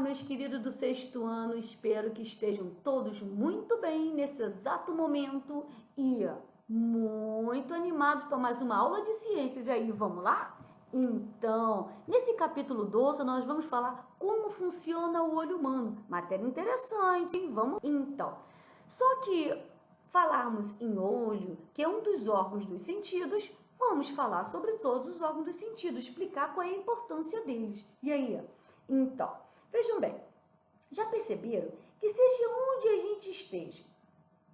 meus queridos do sexto ano, espero que estejam todos muito bem nesse exato momento e muito animados para mais uma aula de ciências. E aí, vamos lá? Então, nesse capítulo 12, nós vamos falar como funciona o olho humano. Matéria interessante, hein? Vamos? Então, só que falarmos em olho, que é um dos órgãos dos sentidos, vamos falar sobre todos os órgãos dos sentidos, explicar qual é a importância deles. E aí, então, vejam bem, já perceberam que seja onde a gente esteja,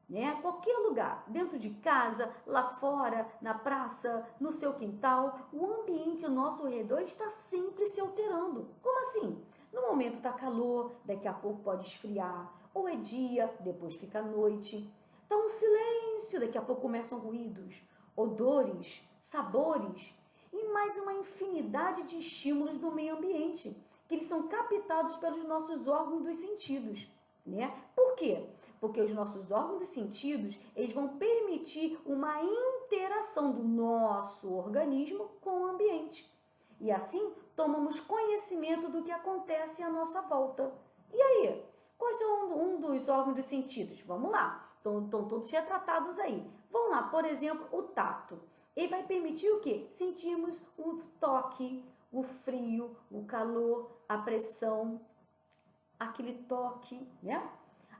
né? Qualquer lugar, dentro de casa, lá fora, na praça, no seu quintal, o ambiente ao nosso redor está sempre se alterando. Como assim? No momento está calor, daqui a pouco pode esfriar, ou é dia, depois fica noite. Está um silêncio, daqui a pouco começam ruídos, odores, sabores e mais uma infinidade de estímulos do meio ambiente, que eles são captados pelos nossos órgãos dos sentidos, né? Por quê? Porque os nossos órgãos dos sentidos, eles vão permitir uma interação do nosso organismo com o ambiente. E assim, tomamos conhecimento do que acontece à nossa volta. E aí, quais são um dos órgãos dos sentidos? Vamos lá, estão todos retratados aí. Vamos lá, por exemplo, o tato. Ele vai permitir o quê? Sentimos o toque, o frio, o calor, a pressão, aquele toque, né?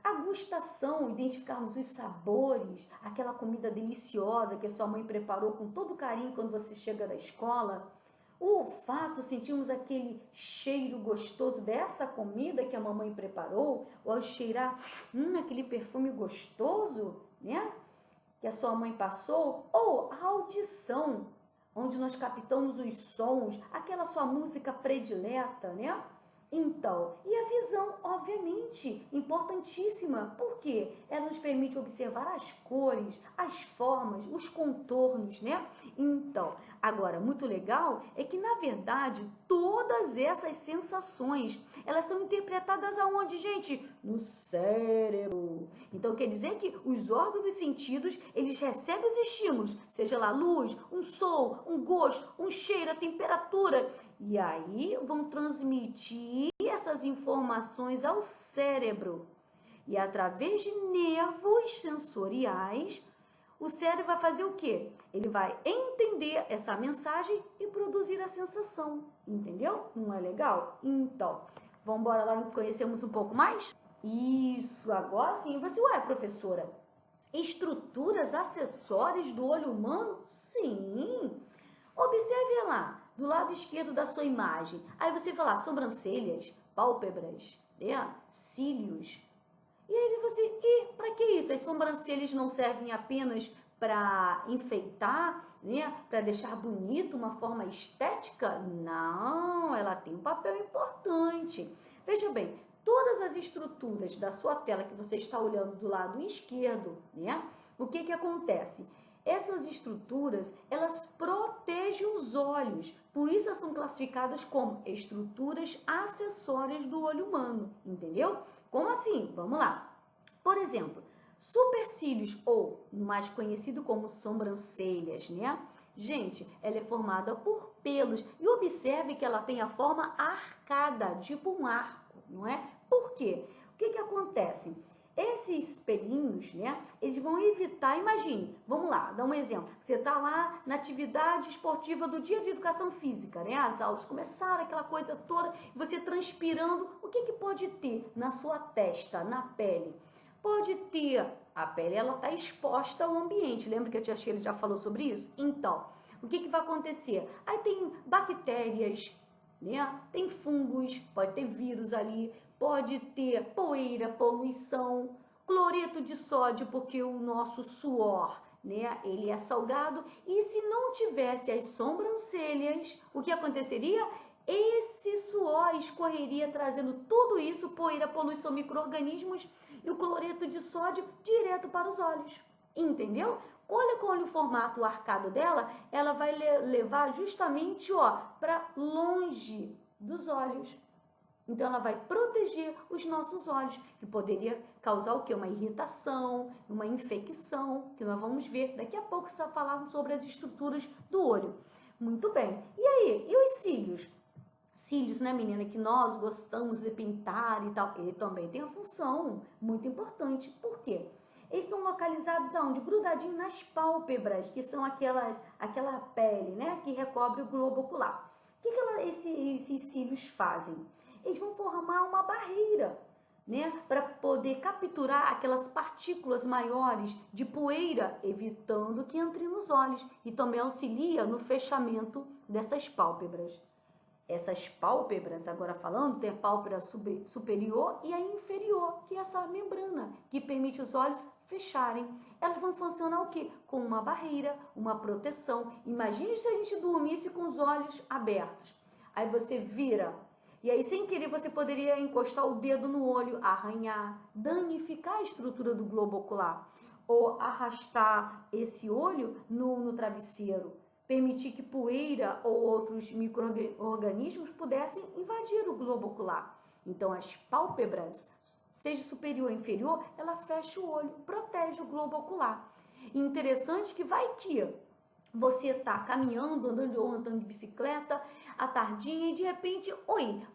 A gustação, identificarmos os sabores, aquela comida deliciosa que a sua mãe preparou com todo carinho quando você chega da escola. O olfato, sentimos aquele cheiro gostoso dessa comida que a mamãe preparou, ou ao cheirar aquele perfume gostoso, né? Que a sua mãe passou, ou a audição, onde nós captamos os sons, aquela sua música predileta, né? Então, e a visão, obviamente, importantíssima, porque ela nos permite observar as cores, as formas, os contornos, né? Então, agora, muito legal é que, na verdade, todas essas sensações, elas são interpretadas aonde, gente? No cérebro. Então, quer dizer que os órgãos dos sentidos, eles recebem os estímulos, seja lá luz, um som, um gosto, um cheiro, a temperatura, e aí vão transmitir essas informações ao cérebro. E através de nervos sensoriais, o cérebro vai fazer o quê? Ele vai entender essa mensagem e produzir a sensação. Entendeu? Não é legal? Então, vamos embora lá e conhecermos um pouco mais? Isso, agora sim. Você, ué, professora, estruturas acessórias do olho humano? Sim. Observe lá, do lado esquerdo da sua imagem. Aí você vai lá, sobrancelhas, pálpebras, né? Cílios. E aí você, e para que isso? As sobrancelhas não servem apenas para enfeitar, né? Para deixar bonito, uma forma estética? Não, ela tem um papel importante. Veja bem, todas as estruturas da sua tela que você está olhando do lado esquerdo, né? O que que acontece? Essas estruturas, elas protegem os olhos, por isso elas são classificadas como estruturas acessórias do olho humano, entendeu? Como assim? Vamos lá. Por exemplo, supercílios, ou mais conhecido como sobrancelhas, né? Gente, ela é formada por pelos e observe que ela tem a forma arcada, tipo um arco, não é? Por quê? O que que acontece? Esses pelinhos, né, eles vão evitar, imagine, vamos lá, dá um exemplo. Você está lá na atividade esportiva do dia de educação física, né? As aulas começaram, aquela coisa toda, você transpirando, o que que pode ter na sua testa, na pele? Pode ter, a pele ela está exposta ao ambiente, lembra que a tia Sheila já falou sobre isso? Então, o que que vai acontecer? Aí tem bactérias, né? Tem fungos, pode ter vírus ali, pode ter poeira, poluição, cloreto de sódio, porque o nosso suor, né, ele é salgado, e se não tivesse as sobrancelhas, o que aconteceria? Esse suor escorreria trazendo tudo isso, poeira, poluição, micro-organismos e o cloreto de sódio direto para os olhos. Entendeu? Olha o formato arcado dela, ela vai levar justamente para longe dos olhos. Então, ela vai proteger os nossos olhos, que poderia causar o quê? Uma irritação, uma infecção, que nós vamos ver daqui a pouco, só falar sobre as estruturas do olho. Muito bem. E aí? E os cílios? cílios, né, menina, que nós gostamos de pintar e tal, ele também tem uma função muito importante. Por quê? Eles estão localizados aonde? Grudadinho nas pálpebras, que são aquela pele, né, que recobre o globo ocular. O que esses cílios fazem? Eles vão formar uma barreira, né, para poder capturar aquelas partículas maiores de poeira, evitando que entre nos olhos, e também auxilia no fechamento dessas pálpebras. Essas pálpebras, agora falando, tem a pálpebra superior e a inferior, que é essa membrana, que permite os olhos fecharem. Elas vão funcionar o quê? Com uma barreira, uma proteção. Imagine se a gente dormisse com os olhos abertos. Aí você vira, e aí sem querer você poderia encostar o dedo no olho, arranhar, danificar a estrutura do globo ocular, ou arrastar esse olho no travesseiro, permitir que poeira ou outros micro-organismos pudessem invadir o globo ocular. Então, as pálpebras, seja superior ou inferior, ela fecha o olho, protege o globo ocular. E interessante que vai que você está caminhando, andando de bicicleta, à tardinha, e de repente,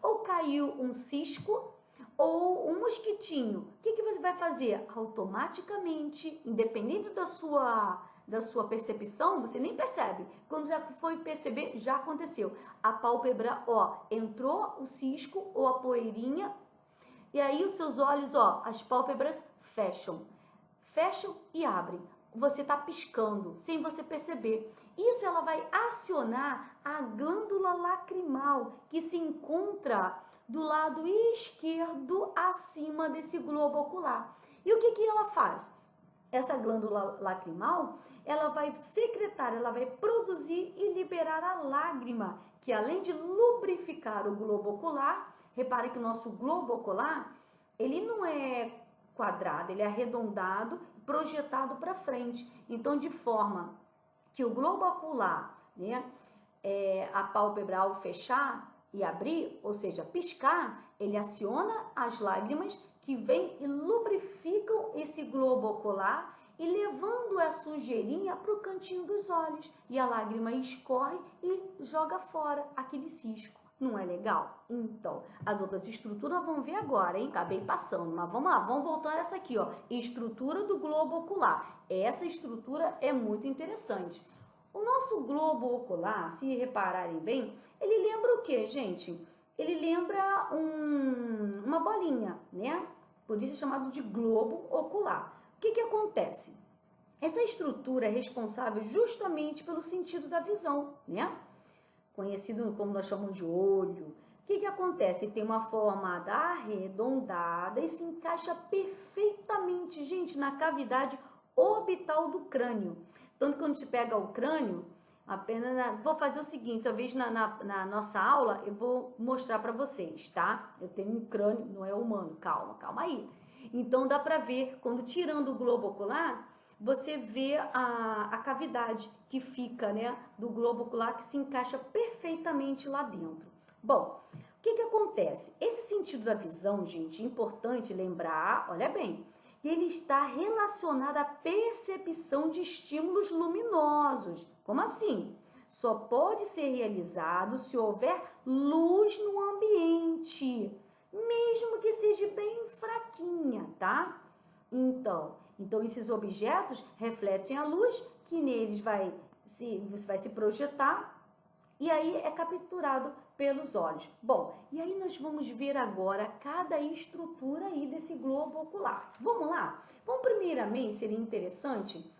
ou caiu um cisco, ou um mosquitinho. O que você vai fazer? Automaticamente, independente da sua percepção, você nem percebe. Quando já foi perceber, já aconteceu. A pálpebra, entrou o cisco ou a poeirinha, e aí os seus olhos, as pálpebras fecham e abrem. Você está piscando sem você perceber. Isso ela vai acionar a glândula lacrimal, que se encontra do lado esquerdo acima desse globo ocular. E o que ela faz? Essa glândula lacrimal, ela vai secretar, ela vai produzir e liberar a lágrima, que além de lubrificar o globo ocular, repare que o nosso globo ocular, ele não é quadrado, ele é arredondado, projetado para frente. Então, de forma que o globo ocular, né, a pálpebra ao fechar e abrir, ou seja, piscar, ele aciona as lágrimas que vêm e lubrificam esse globo ocular e levando a sujeirinha para o cantinho dos olhos. E a lágrima escorre e joga fora aquele cisco. Não é legal? Então, as outras estruturas vão ver agora, hein? Acabei passando, mas vamos lá, vamos voltar a essa aqui, estrutura do globo ocular. Essa estrutura é muito interessante. O nosso globo ocular, se repararem bem, ele lembra o que, gente? Ele lembra uma bolinha, né? Por isso é chamado de globo ocular. O que acontece? Essa estrutura é responsável justamente pelo sentido da visão, né? Conhecido como nós chamamos de olho. O que acontece? Ele tem uma forma arredondada e se encaixa perfeitamente, gente, na cavidade orbital do crânio. Tanto que quando se pega o crânio, vou fazer o seguinte, talvez na nossa aula eu vou mostrar para vocês, tá? Eu tenho um crânio, não é humano, calma aí. Então dá para ver, quando tirando o globo ocular, você vê a cavidade que fica, né, do globo ocular, que se encaixa perfeitamente lá dentro. Bom, o que acontece? Esse sentido da visão, gente, é importante lembrar, olha bem, ele está relacionado à percepção de estímulos luminosos. Como assim? Só pode ser realizado se houver luz no ambiente, mesmo que seja bem fraquinha, tá? Então esses objetos refletem a luz, que neles vai se projetar, e aí é capturado pelos olhos. Bom, e aí nós vamos ver agora cada estrutura aí desse globo ocular. Vamos lá? Bom, primeiramente seria interessante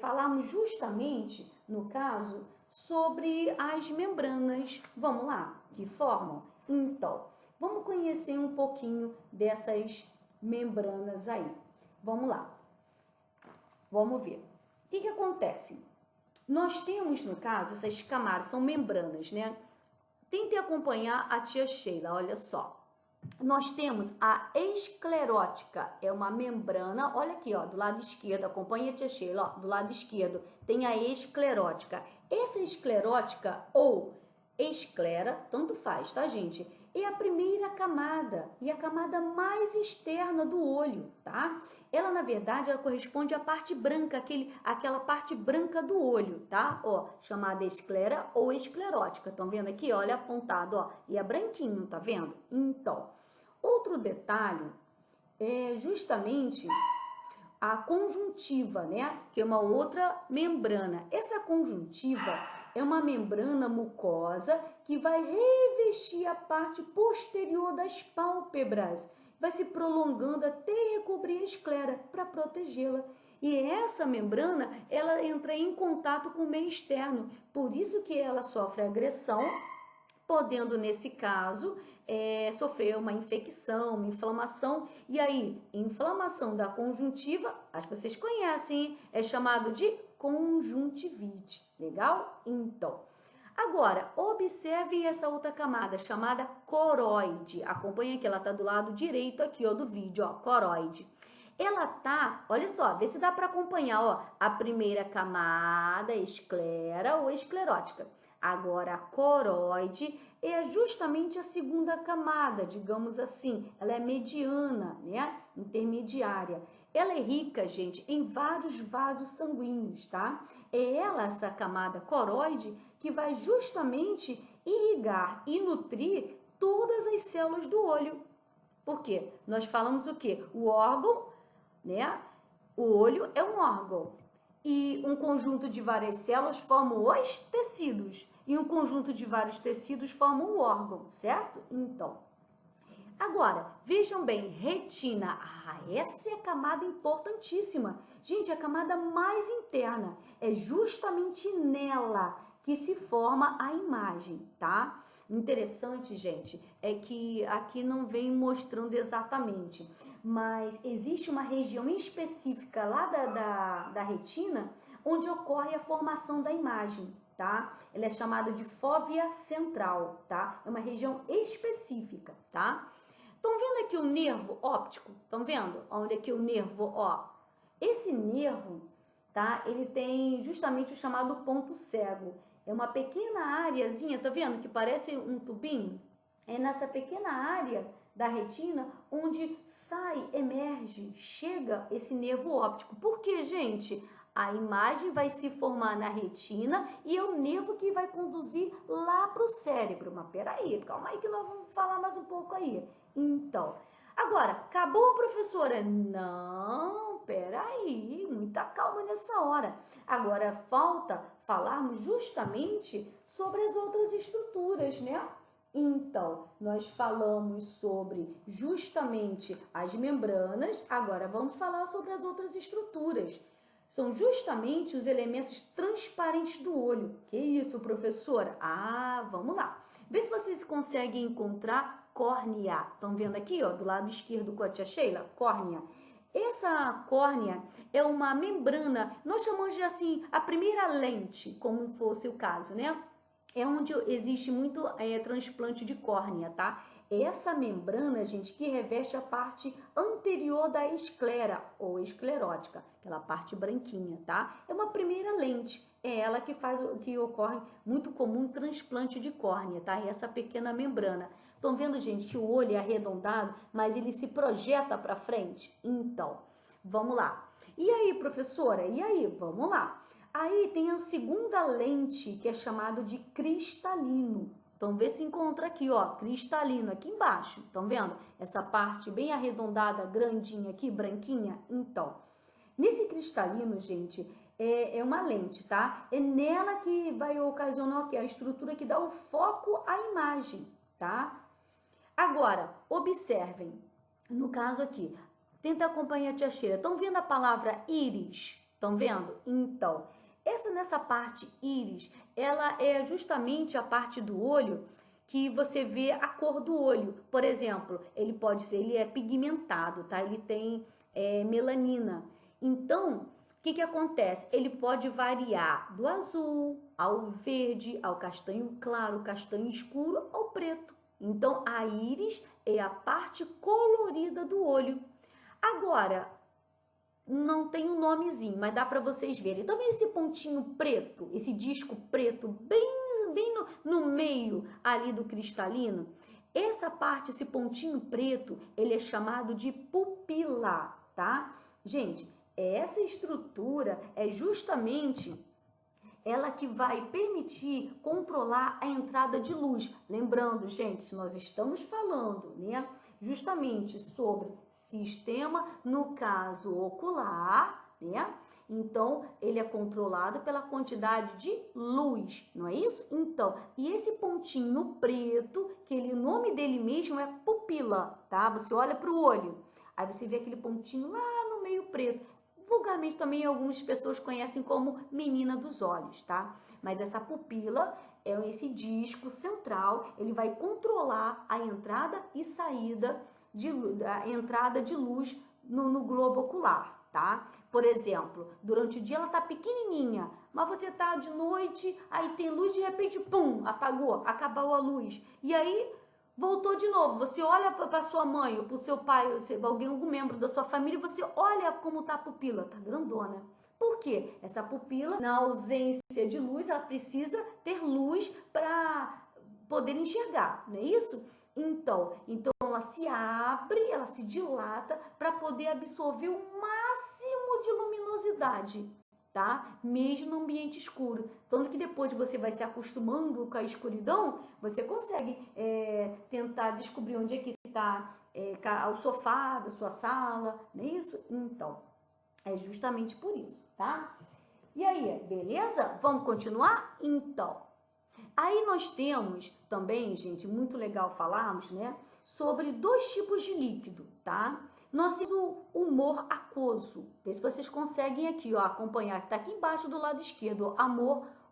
falarmos justamente, no caso, sobre as membranas. Vamos lá? Que formam? Então, vamos conhecer um pouquinho dessas membranas aí. Vamos lá. Vamos ver. O que acontece? Nós temos, no caso, essas camadas, são membranas, né? Tente acompanhar a tia Sheila, olha só. Nós temos a esclerótica, é uma membrana, olha aqui, do lado esquerdo, acompanha a tia Sheila, do lado esquerdo, tem a esclerótica. Essa esclerótica ou esclera, tanto faz, tá, gente? é a primeira camada e a camada mais externa do olho, tá? Ela, na verdade, ela corresponde à parte branca, aquela parte branca do olho, tá? Ó, chamada esclera ou esclerótica. Estão vendo aqui? Olha apontado, ó, e é branquinho, tá vendo? Então, outro detalhe é justamente a conjuntiva, né? Que é uma outra membrana. Essa conjuntiva é uma membrana mucosa que vai revestir a parte posterior das pálpebras. Vai se prolongando até recobrir a esclera para protegê-la. E essa membrana, ela entra em contato com o meio externo. Por isso que ela sofre agressão, podendo, nesse caso, sofrer uma infecção, uma inflamação. E aí, inflamação da conjuntiva, acho que vocês conhecem, é chamado de conjuntivite. Legal? Então, agora, observem essa outra camada chamada coroide. Acompanha aqui, ela tá do lado direito aqui, ó, do vídeo, ó, coroide. Ela tá, olha só, vê se dá para acompanhar, ó, a primeira camada, esclera ou esclerótica. Agora, a coroide é justamente a segunda camada, digamos assim. Ela é mediana, né? Intermediária. Ela é rica, gente, em vários vasos sanguíneos, tá? É ela, essa camada coroide, que vai justamente irrigar e nutrir todas as células do olho. Por quê? Nós falamos o quê? O órgão, né? O olho é um órgão. E um conjunto de várias células formam os tecidos. E um conjunto de vários tecidos formam o órgão, certo? Então, agora, vejam bem, retina. Ah, essa é a camada importantíssima. Gente, a camada mais interna. É justamente nela que se forma a imagem, tá? Interessante, gente, é que aqui não vem mostrando exatamente, mas existe uma região específica lá da retina onde ocorre a formação da imagem, tá? Ela é chamada de fóvea central, tá? É uma região específica, tá? Estão vendo aqui o nervo óptico? Estão vendo? Onde aqui o nervo, ó? Esse nervo, tá? Ele tem justamente o chamado ponto cego. É uma pequena areazinha, tá vendo? Que parece um tubinho. É nessa pequena área da retina onde sai, emerge, chega esse nervo óptico. Por quê, gente? A imagem vai se formar na retina e é o nervo que vai conduzir lá para o cérebro. Mas peraí, calma aí que nós vamos falar mais um pouco aí. Então, agora, acabou, professora? Não, peraí, muita calma nessa hora. Agora, falta falarmos justamente sobre as outras estruturas, né? Então, nós falamos sobre justamente as membranas, agora vamos falar sobre as outras estruturas. São justamente os elementos transparentes do olho. Que isso, professora? Ah, vamos lá. Vê se vocês conseguem encontrar córnea. Estão vendo aqui, ó, do lado esquerdo com a tia Sheila? Córnea. Essa córnea é uma membrana, nós chamamos de assim, a primeira lente, como fosse o caso, né? É onde existe muito transplante de córnea, tá? Essa membrana, gente, que reveste a parte anterior da esclera ou esclerótica, aquela parte branquinha, tá? É uma primeira lente, é ela que faz o que ocorre muito comum transplante de córnea, tá? E essa pequena membrana. Estão vendo, gente, que o olho é arredondado, mas ele se projeta para frente? Então, vamos lá. E aí, professora? E aí? Vamos lá. Aí tem a segunda lente, que é chamado de cristalino. Então, vê se encontra aqui, ó, cristalino, aqui embaixo. Estão vendo? Essa parte bem arredondada, grandinha aqui, branquinha. Então, nesse cristalino, gente, é uma lente, tá? É nela que vai ocasionar o quê? A estrutura que dá o foco à imagem, tá? Agora, observem, no caso aqui, tenta acompanhar a tia Sheila. Estão vendo a palavra íris? Estão vendo? Então, nessa parte íris, ela é justamente a parte do olho que você vê a cor do olho. Por exemplo, ele é pigmentado, tá? Ele tem melanina. Então, o que acontece? Ele pode variar do azul ao verde, ao castanho claro, castanho escuro, ao preto. Então, a íris é a parte colorida do olho. Agora, não tem um nomezinho, mas dá para vocês verem. Então, esse pontinho preto, esse disco preto, bem no meio ali do cristalino, Essa parte, esse pontinho preto, ele é chamado de pupila, tá? Gente, essa estrutura é justamente ela que vai permitir controlar a entrada de luz. Lembrando, gente, nós estamos falando, né, justamente sobre sistema, no caso ocular, né? Então, ele é controlado pela quantidade de luz, não é isso? Então, e esse pontinho preto, o nome dele mesmo é pupila, tá? Você olha para o olho, aí você vê aquele pontinho lá no meio preto. Vulgarmente também algumas pessoas conhecem como menina dos olhos, tá? Mas essa pupila é esse disco central, ele vai controlar a entrada e saída de luz no globo ocular, tá? Por exemplo, durante o dia ela tá pequenininha, mas você tá de noite, aí tem luz, de repente, pum, apagou, acabou a luz. E aí voltou de novo. Você olha para sua mãe ou para o seu pai, ou algum membro da sua família, você olha como tá a pupila, tá grandona. Por quê? Essa pupila, na ausência de luz, ela precisa ter luz para poder enxergar, não é isso? Então ela se abre, ela se dilata para poder absorver o máximo de luminosidade, tá? Mesmo no ambiente escuro. Tanto que depois você vai se acostumando com a escuridão, você consegue tentar descobrir onde é que está o sofá da sua sala, não é isso? Então, é justamente por isso, tá? E aí, beleza? Vamos continuar? Então, aí nós temos também, gente, muito legal falarmos, né, sobre dois tipos de líquido, tá? Nós temos o humor aquoso. Vê se vocês conseguem aqui, ó, acompanhar, que tá aqui embaixo do lado esquerdo, ó,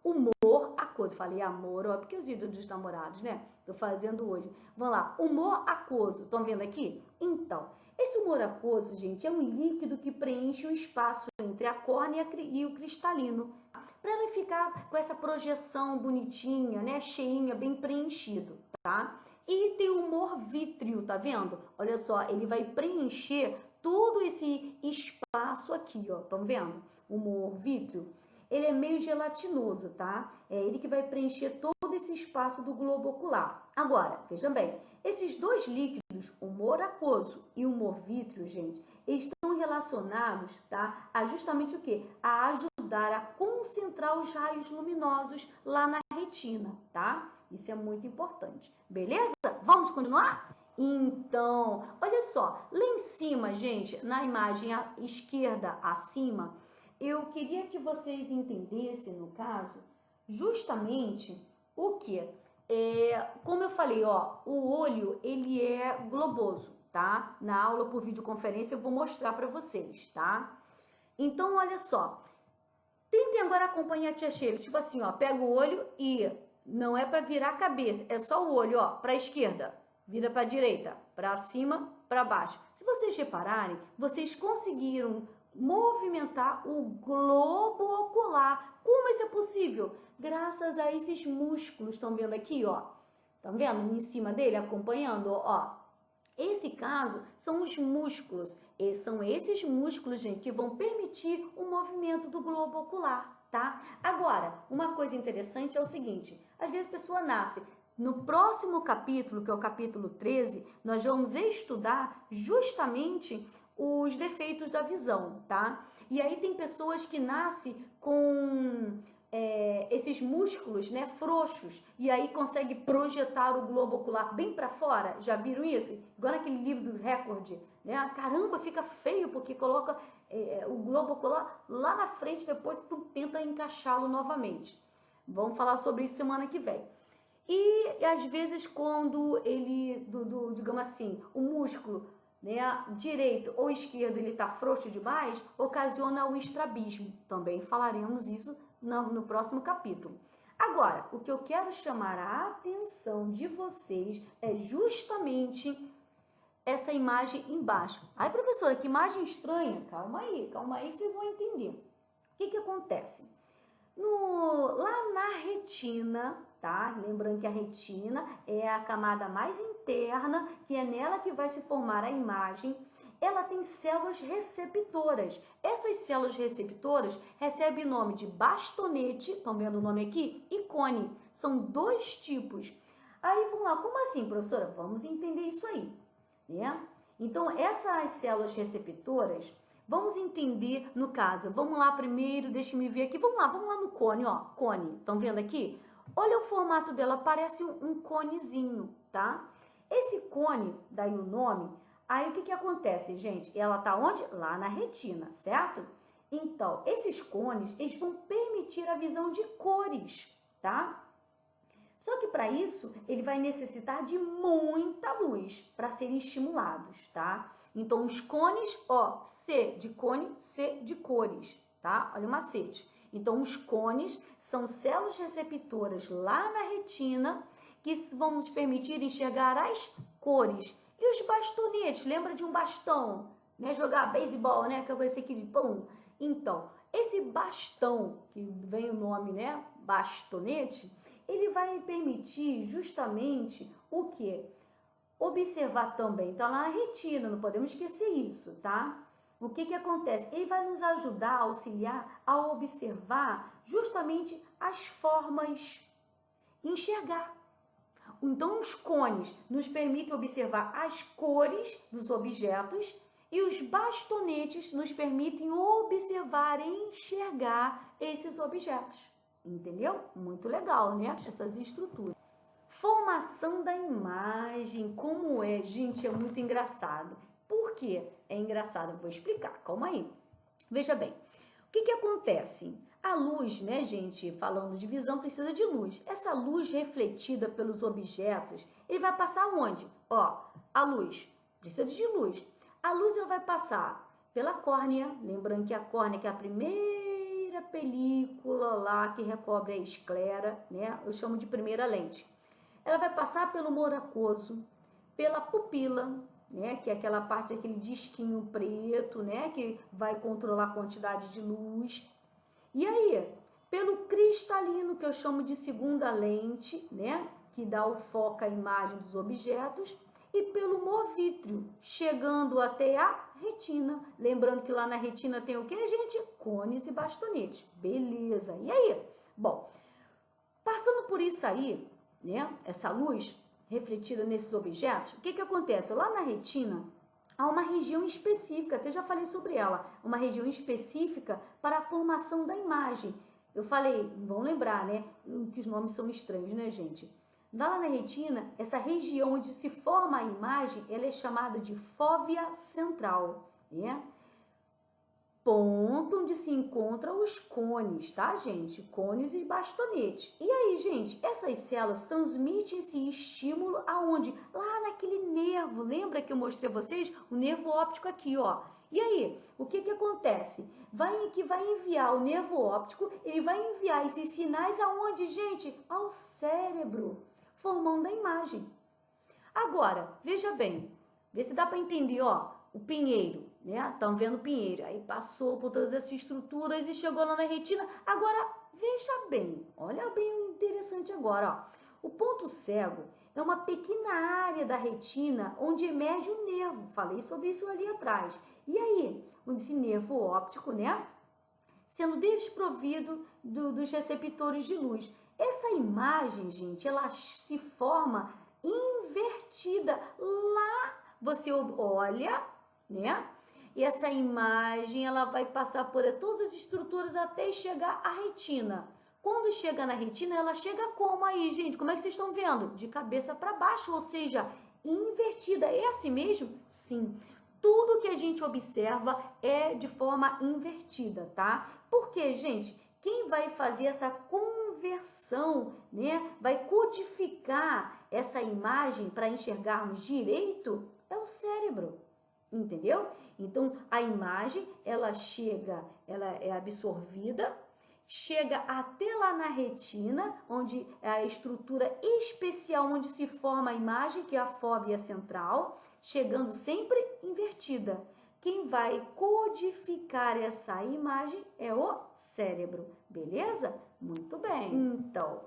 humor aquoso. Falei amor, ó, porque os ídolos dos namorados, né? Tô fazendo hoje. Vamos lá, humor aquoso. Estão vendo aqui? Então, esse humor aquoso, gente, é um líquido que preenche o espaço entre a córnea e o cristalino, para ele ficar com essa projeção bonitinha, né, cheinha, bem preenchido, tá? E tem o humor vítreo, tá vendo? Olha só, ele vai preencher todo esse espaço aqui, ó, estão vendo? O humor vítreo, ele é meio gelatinoso, tá? É ele que vai preencher todo esse espaço do globo ocular. Agora, vejam bem, esses dois líquidos, humor aquoso e humor vítreo, gente, estão relacionados, tá? A justamente o quê? A ajudar a concentrar os raios luminosos lá na retina, tá? Isso é muito importante. Beleza? Vamos continuar? Então, olha só, lá em cima, gente, na imagem à esquerda acima, eu queria que vocês entendessem, no caso, justamente o que? Como eu falei, ó, o olho, ele é globoso, tá? Na aula por videoconferência eu vou mostrar para vocês, tá? Então, olha só, tentem agora acompanhar a tia Sheila, tipo assim, ó, pega o olho e não é para virar a cabeça, é só o olho, ó, para a esquerda, vira para a direita, para cima, para baixo. Se vocês repararem, vocês conseguiram movimentar o globo ocular. Como isso é possível? Graças a esses músculos, estão vendo aqui, ó? Estão vendo em cima dele, acompanhando, ó? Esse caso são os músculos, e são esses músculos, gente, que vão permitir o movimento do globo ocular, tá? Agora, uma coisa interessante é o seguinte, às vezes a pessoa nasce. No próximo capítulo, que é o capítulo 13, nós vamos estudar justamente os defeitos da visão, tá? E aí tem pessoas que nascem com esses músculos, né, frouxos, e aí consegue projetar o globo ocular bem para fora. Já viram isso? Igual naquele livro do recorde, né? Caramba, fica feio porque coloca o globo ocular lá na frente, depois tu tenta encaixá-lo novamente. Vamos falar sobre isso semana que vem. E às vezes quando ele, digamos assim, o músculo, né, direito ou esquerdo, ele está frouxo demais, ocasiona o estrabismo. Também falaremos isso no próximo capítulo. Agora, o que eu quero chamar a atenção de vocês é justamente essa imagem embaixo. Ai, professora, que imagem estranha. Calma aí, vocês vão entender. O que acontece? Lá na retina, tá? Lembrando que a retina é a camada mais interna, que é nela que vai se formar a imagem. Ela tem células receptoras. Essas células receptoras recebem o nome de bastonete, estão vendo o nome aqui? E cone. São dois tipos. Aí vamos lá, como assim, professora? Vamos entender isso aí, né? Então, essas células receptoras, vamos entender no caso. Vamos lá primeiro, deixa-me ver aqui. Vamos lá no cone, ó. Cone, estão vendo aqui? Olha o formato dela, parece um conezinho, tá? Esse cone, daí o nome, aí o que acontece, gente? Ela tá onde? Lá na retina, certo? Então, esses cones, eles vão permitir a visão de cores, tá? Só que para isso, ele vai necessitar de muita luz para serem estimulados, tá? Então, os cones, ó, C de cone, C de cores, tá? Olha o macete. Então, os cones são células receptoras lá na retina que vão nos permitir enxergar as cores. E os bastonetes, lembra de um bastão, né? Jogar beisebol, né? Que eu conheci aqui de pum. Então, esse bastão, que vem o nome, né? Bastonete, ele vai permitir justamente o quê? Observar também, tá lá na retina, não podemos esquecer isso, tá? O que acontece? Ele vai nos ajudar, auxiliar a observar justamente as formas, enxergar. Então, os cones nos permitem observar as cores dos objetos e os bastonetes nos permitem observar e enxergar esses objetos. Entendeu? Muito legal, né? Essas estruturas. Formação da imagem, como é? Gente, é muito engraçado. Por que é engraçado? Eu vou explicar, calma aí. Veja bem, o que acontece? A luz, né, gente, falando de visão, precisa de luz. Essa luz refletida pelos objetos, ele vai passar onde? Ó, a luz, precisa de luz. A luz ela vai passar pela córnea, lembrando que a córnea que é a primeira película lá que recobre a esclera, né? Eu chamo de primeira lente. Ela vai passar pelo humor aquoso, pela pupila, né? Que é aquela parte, aquele disquinho preto, né? Que vai controlar a quantidade de luz. E aí, pelo cristalino, que eu chamo de segunda lente, né? Que dá o foco à imagem dos objetos. E pelo movítreo, chegando até a retina. Lembrando que lá na retina tem o que, gente? Cones e bastonetes. Beleza. E aí? Bom, passando por isso aí, né? Essa luz refletida nesses objetos, o que acontece? Lá na retina, há uma região específica, até já falei sobre ela, uma região específica para a formação da imagem. Eu falei, vão lembrar, né? Que os nomes são estranhos, né, gente? Lá na retina, essa região onde se forma a imagem, ela é chamada de fóvea central, né? Ponto onde se encontram os cones, tá, gente? Cones e bastonetes. E aí, gente, essas células transmitem esse estímulo aonde? Lá naquele nervo. Lembra que eu mostrei a vocês o nervo óptico aqui, ó? E aí, o que acontece? Vai enviar o nervo óptico, ele vai enviar esses sinais aonde, gente? Ao cérebro, formando a imagem. Agora, veja bem, vê se dá para entender, ó, o pinheiro, né? Estão vendo o pinheiro, aí passou por todas essas estruturas e chegou lá na retina. Agora, veja bem, olha bem interessante agora, ó. O ponto cego é uma pequena área da retina onde emerge o nervo. Falei sobre isso ali atrás. E aí, onde esse nervo óptico, né? Sendo desprovido dos receptores de luz. Essa imagem, gente, ela se forma invertida. Lá você olha, né? E essa imagem, ela vai passar por todas as estruturas até chegar à retina. Quando chega na retina, ela chega como aí, gente? Como é que vocês estão vendo? De cabeça para baixo, ou seja, invertida. É assim mesmo? Sim. Tudo que a gente observa é de forma invertida, tá? Porque, gente, quem vai fazer essa conversão, né? Vai codificar essa imagem para enxergarmos direito é o cérebro, entendeu? Então, a imagem, ela é absorvida, chega até lá na retina, onde é a estrutura especial onde se forma a imagem, que é a fóvea central, chegando sempre invertida. Quem vai codificar essa imagem é o cérebro, beleza? Muito bem. Então,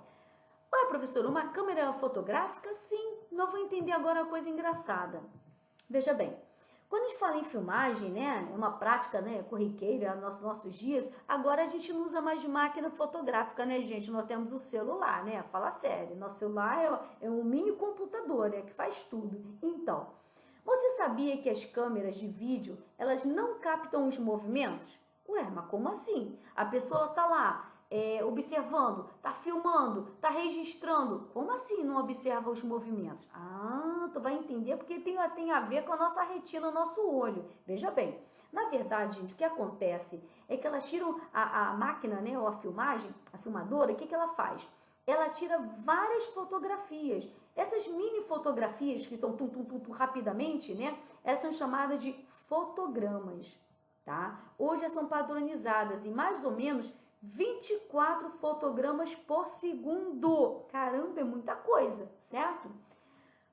ué, professora, uma câmera fotográfica? Sim, não vou entender agora uma coisa engraçada. Veja bem, Quando a gente fala em filmagem, né, é uma prática, né, corriqueira nos nossos dias, agora a gente não usa mais máquina fotográfica, né, gente? Nós temos o celular, né? Fala sério, nosso celular é um mini computador, né, que faz tudo. Então, você sabia que as câmeras de vídeo, elas não captam os movimentos? Ué, mas como assim? A pessoa tá lá, observando, tá filmando, tá registrando. Como assim não observa os movimentos? Ah, tu vai entender porque tem a ver com a nossa retina, o nosso olho. Veja bem, na verdade, gente, o que acontece é que elas tiram a máquina, né, ou a filmagem, a filmadora, o que ela faz? Ela tira várias fotografias. Essas mini fotografias que estão rapidamente, né? Elas são chamadas de fotogramas, tá? Hoje elas são padronizadas em mais ou menos 24 fotogramas por segundo. Caramba, é muita coisa, certo?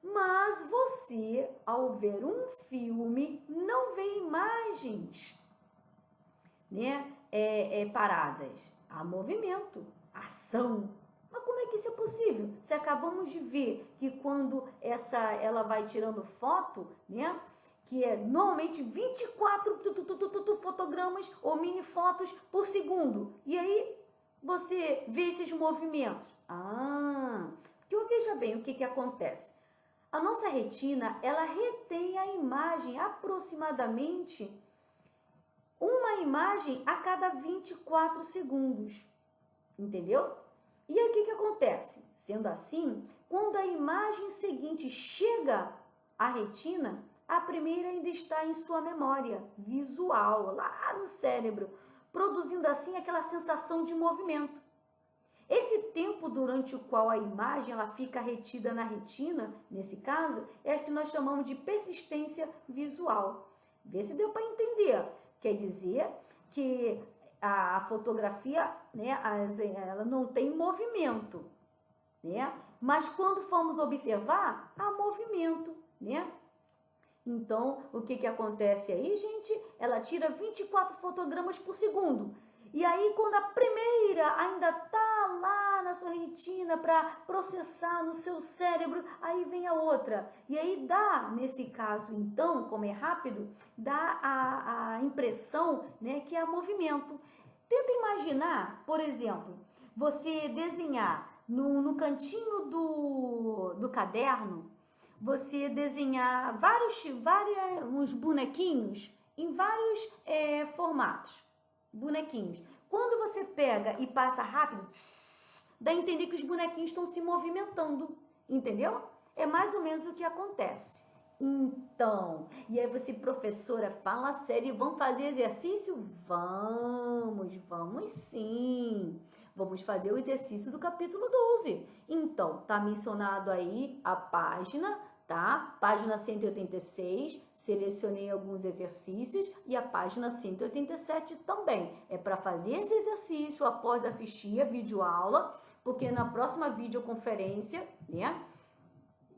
Mas você, ao ver um filme, não vê imagens, né? Paradas. Há movimento, ação. Mas como é que isso é possível? Se acabamos de ver que quando ela vai tirando foto, né? Que é normalmente 24 fotogramas ou mini fotos por segundo. E aí você vê esses movimentos. Ah, porque veja bem o que acontece. A nossa retina, ela retém a imagem aproximadamente uma imagem a cada 24 segundos. Entendeu? E aí o que acontece? Sendo assim, quando a imagem seguinte chega à retina, a primeira ainda está em sua memória visual, lá no cérebro, produzindo assim aquela sensação de movimento. Esse tempo durante o qual a imagem ela fica retida na retina, nesse caso, é o que nós chamamos de persistência visual. Vê se deu para entender. Quer dizer que a fotografia, né, ela não tem movimento, né? Mas quando formos observar, há movimento, né? Então, o que acontece aí, gente? Ela tira 24 fotogramas por segundo. E aí, quando a primeira ainda tá lá na sua retina para processar no seu cérebro, aí vem a outra. E aí dá, nesse caso, então, como é rápido, dá a impressão, né, que há movimento. Tenta imaginar, por exemplo, você desenhar no cantinho do caderno, você desenhar uns bonequinhos em vários formatos. Bonequinhos. Quando você pega e passa rápido, dá a entender que os bonequinhos estão se movimentando, entendeu? É mais ou menos o que acontece. Então, e aí você, professora, fala sério, vamos fazer exercício? Vamos sim. Vamos fazer o exercício do capítulo 12. Então, tá mencionado aí a página, tá? Página 186, selecionei alguns exercícios e a página 187 também. É para fazer esse exercício após assistir a videoaula, porque na próxima videoconferência, né,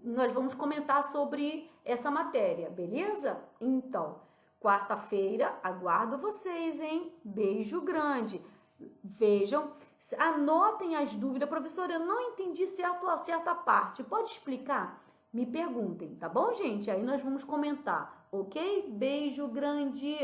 nós vamos comentar sobre essa matéria, beleza? Então, quarta-feira, aguardo vocês, hein? Beijo grande. Vejam, anotem as dúvidas. Professora, eu não entendi certa parte. Pode explicar? Me perguntem, tá bom, gente? Aí nós vamos comentar, ok? Beijo grande!